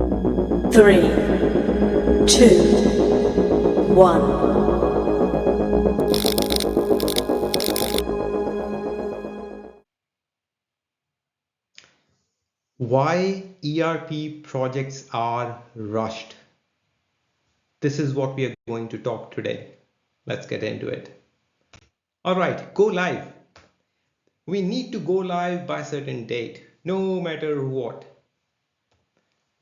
3, 2, 1. Why ERP projects are rushed. This is what we are going to talk today. Let's get into it. All right, go live. We need to go live by a certain date, no matter what.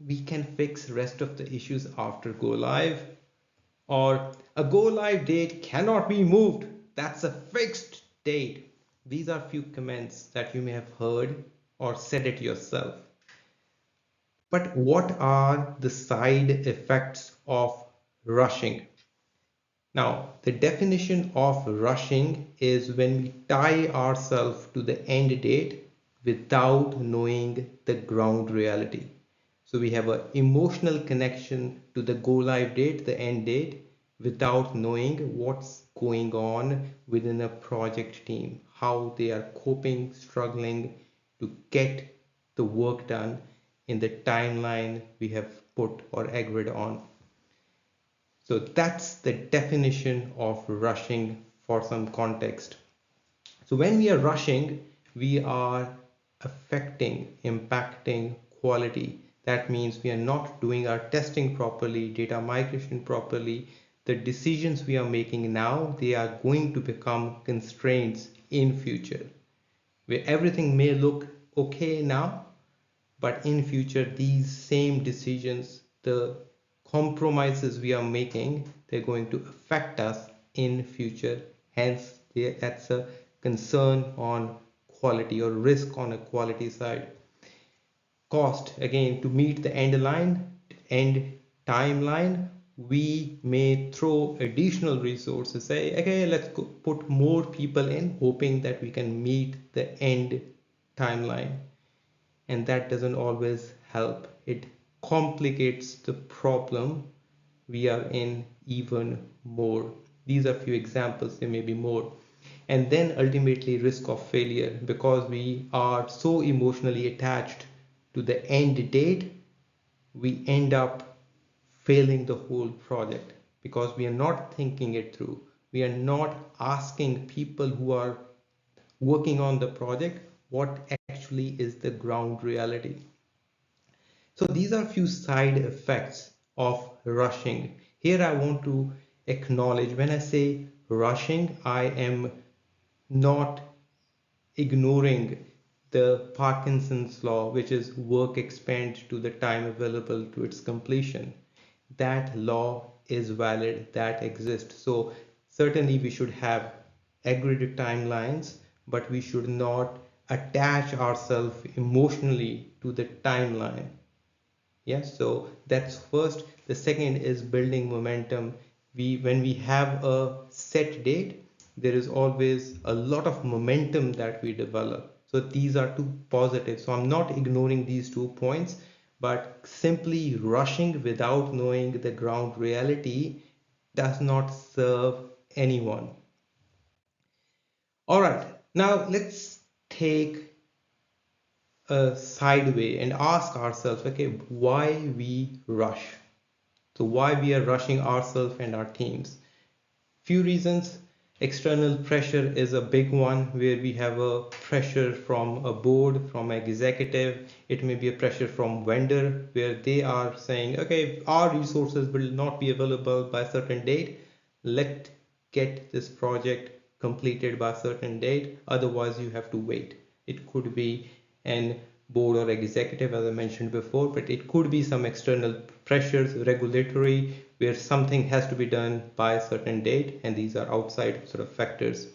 We can fix rest of the issues after go live, or a go live date cannot be moved. That's a fixed date. These are few comments that you may have heard or said it yourself. But what are the side effects of rushing? Now, the definition of rushing is when we tie ourselves to the end date without knowing the ground reality. So we have an emotional connection to the go live date, the end date, without knowing what's going on within a project team, how they are coping, struggling to get the work done in the timeline we have put or agreed on. So that's the definition of rushing for some context. So when we are rushing, we are affecting, impacting quality. That means we are not doing our testing properly, data migration properly. The decisions we are making now, they are going to become constraints in future, where everything may look okay now, but in future these same decisions, the compromises we are making, they're going to affect us in future. Hence that's a concern on quality or risk on a quality side. Cost, again, to meet the end timeline, we may throw additional resources, say okay, let's put more people in, hoping that we can meet the end timeline, and that doesn't always help. It complicates the problem we are in even more. These are few examples, there may be more. And then ultimately risk of failure, because we are so emotionally attached to the end date, we end up failing the whole project because we are not thinking it through. We are not asking people who are working on the project what actually is the ground reality. So these are few side effects of rushing. Here I want to acknowledge, when I say rushing, I am not ignoring the Parkinson's law, which is work expand to the time available to its completion. That law is valid, that exists. So certainly we should have agreed timelines, but we should not attach ourselves emotionally to the timeline. Yes, so that's first. The second is building momentum. When we have a set date, there is always a lot of momentum that we develop. So these are two positives. So I'm not ignoring these 2 points, but simply rushing without knowing the ground reality does not serve anyone. All right, now let's take a sideway and ask ourselves, okay, why we rush. So why we are rushing ourselves and our teams? Few reasons. External pressure is a big one, where we have a pressure from a board, from an executive. It may be a pressure from vendor, where they are saying, okay, our resources will not be available by a certain date. Let's get this project completed by a certain date. Otherwise, you have to wait. It could be an board or executive, as I mentioned before, but it could be some external pressures, regulatory, where something has to be done by a certain date, and these are outside sort of factors.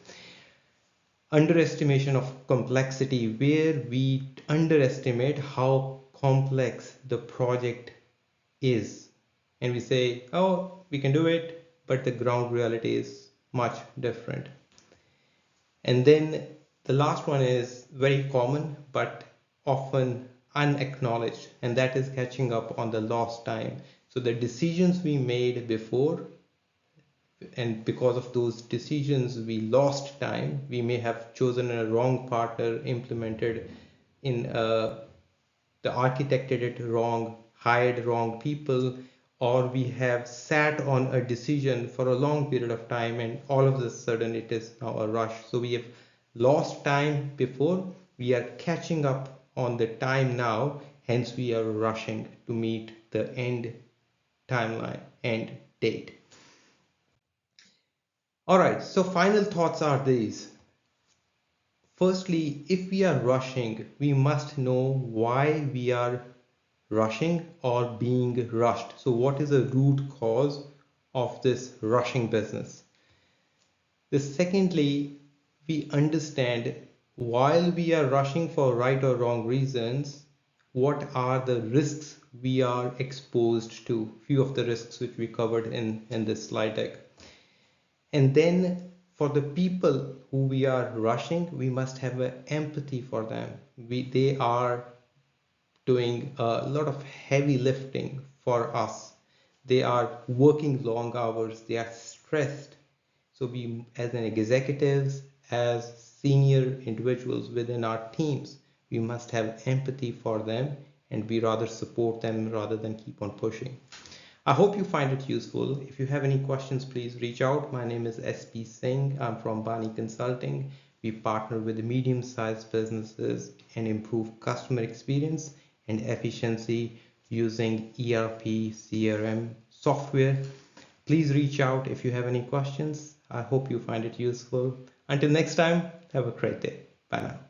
Underestimation of complexity, where we underestimate how complex the project is, and we say, oh, we can do it, but the ground reality is much different. And then the last one is very common but often unacknowledged, and that is catching up on the lost time. So the decisions we made before, and because of those decisions we lost time. We may have chosen a wrong partner, implemented in the architected it wrong, hired wrong people, or we have sat on a decision for a long period of time and all of a sudden it is now a rush. So we have lost time before, we are catching up on the time now, hence we are rushing to meet the end timeline, end date. All right, so final thoughts are these. Firstly, if we are rushing, we must know why we are rushing or being rushed. So what is the root cause of this rushing business? Secondly, we understand while we are rushing for right or wrong reasons, what are the risks we are exposed to? Few of the risks which we covered in this slide deck. And then for the people who we are rushing, we must have empathy for them. They are doing a lot of heavy lifting for us. They are working long hours. They are stressed. So we, as an executives, as senior individuals within our teams, we must have empathy for them and we rather support them rather than keep on pushing. I hope you find it useful. If you have any questions, please reach out. My name is SP Singh. I'm from Bhani Consulting. We partner with medium-sized businesses and improve customer experience and efficiency using ERP, CRM software. Please reach out if you have any questions. I hope you find it useful. Until next time, have a great day. Bye now.